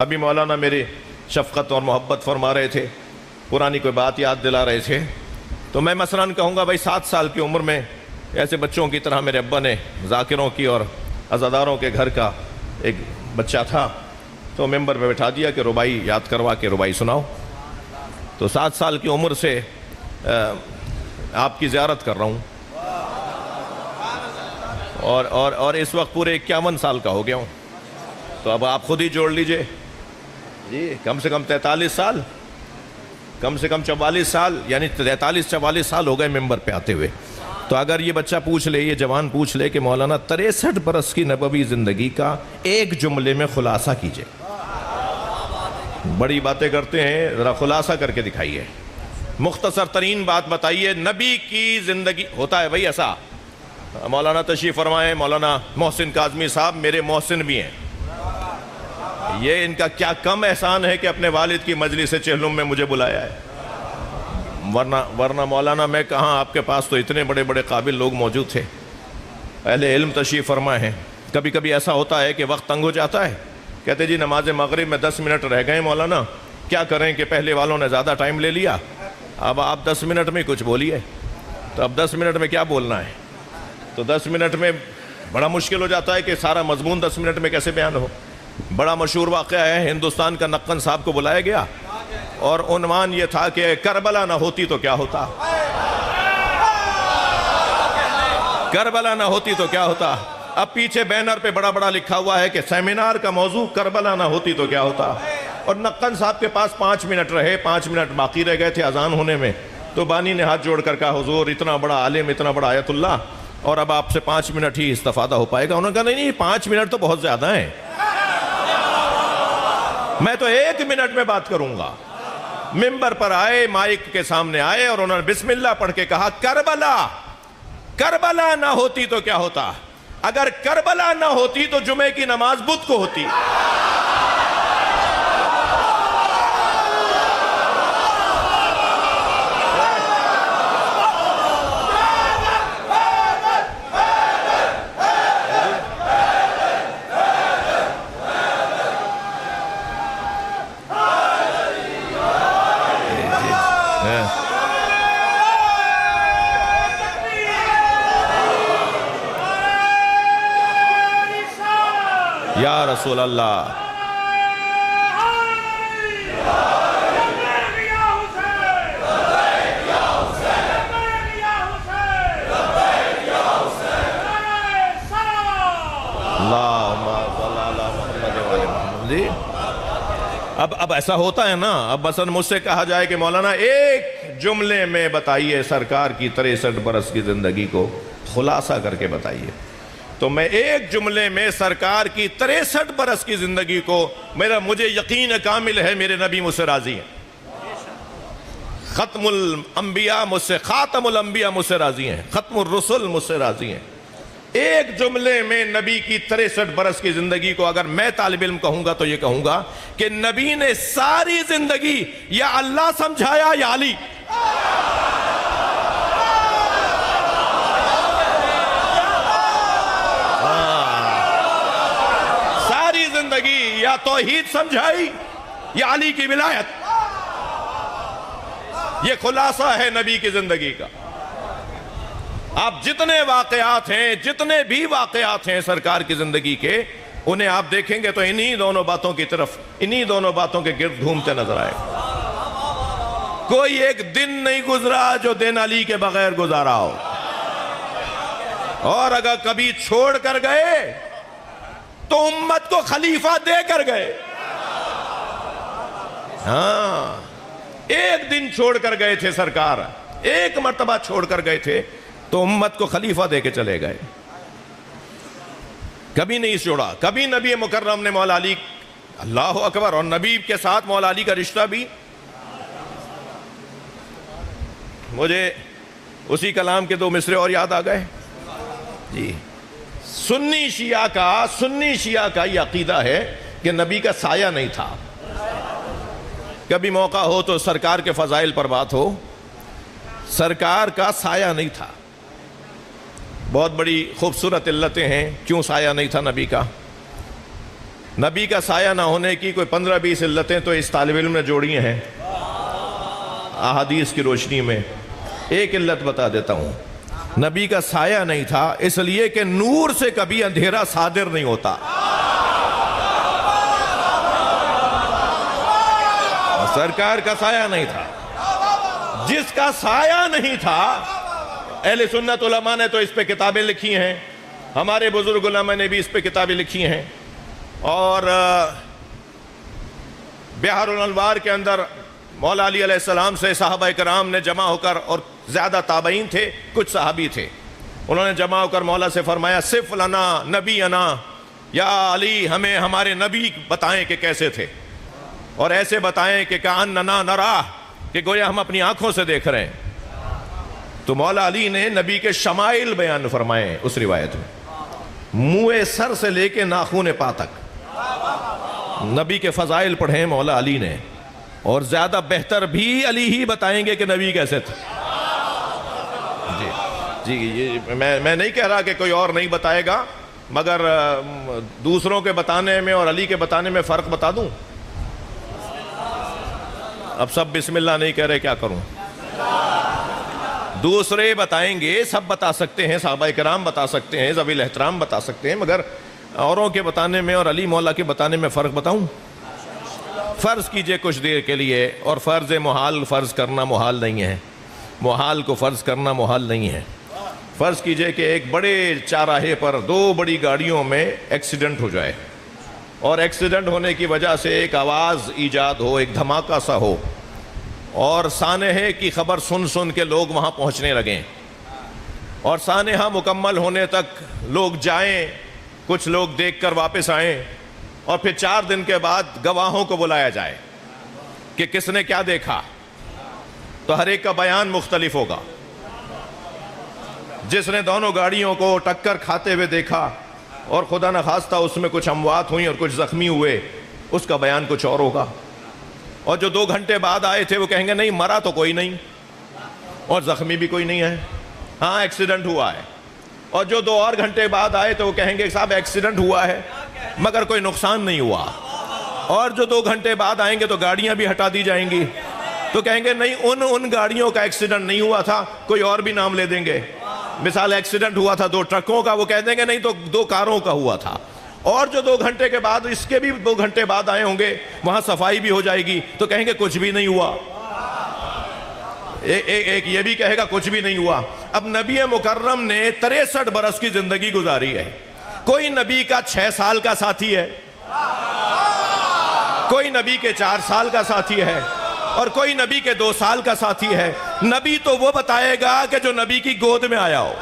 ابھی مولانا میری شفقت اور محبت فرما رہے تھے، پرانی کوئی بات یاد دلا رہے تھے، تو میں مثلاً کہوں گا بھائی 7 سال کی عمر میں ایسے بچوں کی طرح میرے ابا نے ذاکروں کی اور عزاداروں کے گھر کا ایک بچہ تھا، تو ممبر پہ بٹھا دیا کہ ربائی یاد کروا کے ربائی سناؤ. تو 7 سال کی عمر سے آپ کی زیارت کر رہا ہوں، اور اس وقت پورے 51 سال کا ہو گیا ہوں. تو اب آپ خود ہی جوڑ لیجئے جی، کم سے کم 43 سال، کم سے کم 44 سال، یعنی 43-44 سال ہو گئے ممبر پہ آتے ہوئے. تو اگر یہ بچہ پوچھ لے، یہ جوان پوچھ لے کہ مولانا 63 برس کی نبوی زندگی کا ایک جملے میں خلاصہ کیجئے. بڑی باتیں کرتے ہیں، ذرا خلاصہ کر کے دکھائیے، مختصر ترین بات بتائیے. نبی کی زندگی ہوتا ہے بھائی ایسا. مولانا تشریف فرمائیں، مولانا محسن کاظمی صاحب میرے محسن بھی ہیں. یہ ان کا کیا کم احسان ہے کہ اپنے والد کی مجلس چہلم میں مجھے بلایا ہے، ورنہ مولانا میں کہاں، آپ کے پاس تو اتنے بڑے بڑے قابل لوگ موجود تھے، اہل علم تشریف فرما ہیں. کبھی کبھی ایسا ہوتا ہے کہ وقت تنگ ہو جاتا ہے، کہتے جی نماز مغرب میں 10 منٹ رہ گئے مولانا، کیا کریں کہ پہلے والوں نے زیادہ ٹائم لے لیا، اب آپ 10 منٹ میں کچھ بولیے. تو اب 10 منٹ میں کیا بولنا ہے؟ تو 10 منٹ میں بڑا مشکل ہو جاتا ہے کہ سارا مضمون 10 منٹ میں کیسے بیان ہو. بڑا مشہور واقعہ ہے، ہندوستان کا نقن صاحب کو بلایا گیا اور عنوان یہ تھا کہ کربلا نہ ہوتی تو کیا ہوتا، کربلا نہ ہوتی تو کیا ہوتا. اب پیچھے بینر پہ بڑا بڑا لکھا ہوا ہے کہ سیمینار کا موضوع کربلا نہ ہوتی تو کیا ہوتا. اور نقن صاحب کے پاس 5 منٹ رہے، 5 منٹ باقی رہ گئے تھے اذان ہونے میں. تو بانی نے ہاتھ جوڑ کر کہا حضور اتنا بڑا عالم، اتنا بڑا آیت اللہ، اور اب آپ سے 5 منٹ ہی استفادہ ہو پائے گا. انہوں نے کہا نہیں 5 منٹ تو بہت زیادہ ہیں، میں تو 1 منٹ میں بات کروں گا. ممبر پر آئے، مائک کے سامنے آئے اور انہوں نے بسم اللہ پڑھ کے کہا کربلا، کربلا نہ ہوتی تو کیا ہوتا. اگر کربلا نہ ہوتی تو جمعے کی نماز بدھ کو ہوتی. یا رسول اللہ، جی اب ایسا ہوتا ہے نا. اب مثلا مجھ سے کہا جائے کہ مولانا ایک جملے میں بتائیے سرکار کی 63 برس کی زندگی کو خلاصہ کر کے بتائیے، تو میں ایک جملے میں سرکار کی 63 برس کی زندگی کو، مجھے یقین کامل ہے میرے نبی مجھ سے راضی ہیں، ختم الانبیاء مجھ سے، خاتم الانبیاء مجھ سے راضی ہیں، ختم الرسل مجھ سے راضی ہیں. ایک جملے میں نبی کی 63 برس کی زندگی کو اگر میں طالب علم کہوں گا تو یہ کہوں گا کہ نبی نے ساری زندگی یا اللہ سمجھایا یا علی. ساری زندگی یا توحید سمجھائی یا علی کی ولایت. یہ خلاصہ ہے نبی کی زندگی کا. آپ جتنے واقعات ہیں، جتنے بھی واقعات ہیں سرکار کی زندگی کے، انہیں آپ دیکھیں گے تو انہی دونوں باتوں کی طرف، انہی دونوں باتوں کے گرد گھومتے نظر آئے. کوئی ایک دن نہیں گزرا جو دن علی کے بغیر گزارا ہو، اور اگر کبھی چھوڑ کر گئے تو امت کو خلیفہ دے کر گئے. ہاں، ایک دن چھوڑ کر گئے تھے سرکار، ایک مرتبہ چھوڑ کر گئے تھے تو امت کو خلیفہ دے کے چلے گئے. کبھی نہیں چھوڑا. کبھی نبی مکرم نے مولا علی، اللہ اکبر، اور نبی کے ساتھ مولا علی کا رشتہ بھی. مجھے اسی کلام کے 2 مصرے اور یاد آ گئے جی. سنی شیعہ کا یہ عقیدہ ہے کہ نبی کا سایہ نہیں تھا. کبھی موقع ہو تو سرکار کے فضائل پر بات ہو، سرکار کا سایہ نہیں تھا. بہت بڑی خوبصورت علتیں ہیں کیوں سایہ نہیں تھا نبی کا. نبی کا سایہ نہ ہونے کی کوئی 15-20 علتیں تو اس طالب علم نے جوڑی ہیں احادیث کی روشنی میں. ایک علت بتا دیتا ہوں. نبی کا سایہ نہیں تھا اس لیے کہ نور سے کبھی اندھیرا صادر نہیں ہوتا. سرکار کا سایہ نہیں تھا. جس کا سایہ نہیں تھا، اہل سنت علماء نے تو اس پہ کتابیں لکھی ہیں، ہمارے بزرگ علماء نے بھی اس پہ کتابیں لکھی ہیں، اور بحر الانوار کے اندر مولا علی علیہ السلام سے صحابہ کرام نے جمع ہو کر، اور زیادہ تابعین تھے، کچھ صحابی تھے، انہوں نے جمع ہو کر مولا سے فرمایا صف لنا نبینا، یا علی ہمیں ہمارے نبی بتائیں کہ کیسے تھے، اور ایسے بتائیں کہ کأننا نرا، کہ گویا ہم اپنی آنکھوں سے دیکھ رہے ہیں. تو مولا علی نے نبی کے شمائل بیان فرمائے اس روایت میں، منہ سر سے لے کے ناخن پا تک نبی کے فضائل پڑھیں مولا علی نے، اور زیادہ بہتر بھی علی ہی بتائیں گے کہ نبی کیسے تھے. جی یہ میں نہیں کہہ رہا کہ کوئی اور نہیں بتائے گا، مگر دوسروں کے بتانے میں اور علی کے بتانے میں فرق بتا دوں. اب سب بسم اللہ نہیں کہہ رہے، کیا کروں؟ دوسرے بتائیں گے، سب بتا سکتے ہیں، صحابہ کرام بتا سکتے ہیں، ذوی الاحترام بتا سکتے ہیں، مگر اوروں کے بتانے میں اور علی مولا کے بتانے میں فرق بتاؤں؟ فرض کیجئے کچھ دیر کے لیے، اور فرض محال فرض کرنا محال نہیں ہے، محال کو فرض کرنا محال نہیں ہے. فرض کیجئے کہ ایک بڑے چاراہے پر دو بڑی گاڑیوں میں ایکسیڈنٹ ہو جائے، اور ایکسیڈنٹ ہونے کی وجہ سے ایک آواز ایجاد ہو، ایک دھماکہ سا ہو، اور سانحے کی خبر سن سن کے لوگ وہاں پہنچنے لگیں، اور سانحہ مکمل ہونے تک لوگ جائیں، کچھ لوگ دیکھ کر واپس آئیں، اور پھر 4 دن کے بعد گواہوں کو بلایا جائے کہ کس نے کیا دیکھا. تو ہر ایک کا بیان مختلف ہوگا. جس نے دونوں گاڑیوں کو ٹکر کھاتے ہوئے دیکھا اور خدا نخواستہ اس میں کچھ اموات ہوئیں اور کچھ زخمی ہوئے، اس کا بیان کچھ اور ہوگا. اور جو 2 گھنٹے بعد آئے تھے وہ کہیں گے نہیں مرا تو کوئی نہیں اور زخمی بھی کوئی نہیں ہے، ہاں ایکسیڈنٹ ہوا ہے. اور جو 2 اور گھنٹے بعد آئے تو وہ کہیں گے صاحب ایکسیڈنٹ ہوا ہے مگر کوئی نقصان نہیں ہوا. اور جو 2 گھنٹے بعد آئیں گے تو گاڑیاں بھی ہٹا دی جائیں گی، تو کہیں گے نہیں ان گاڑیوں کا ایکسیڈنٹ نہیں ہوا تھا، کوئی اور بھی نام لے دیں گے. مثال ایکسیڈنٹ ہوا تھا 2 ٹرکوں کا، وہ کہہ دیں گے نہیں تو 2 کاروں کا ہوا تھا. اور جو 2 گھنٹے کے بعد اس کے بھی 2 گھنٹے بعد آئے ہوں گے، وہاں صفائی بھی ہو جائے گی، تو کہیں گے کچھ بھی نہیں ہوا. ایک یہ بھی کہے گا کچھ بھی نہیں ہوا. اب نبی مکرم نے 63 برس کی زندگی گزاری ہے. کوئی نبی کا 6 سال کا ساتھی ہے، کوئی نبی کے 4 سال کا ساتھی ہے، اور کوئی نبی کے 2 سال کا ساتھی ہے. نبی تو وہ بتائے گا کہ جو نبی کی گود میں آیا ہو.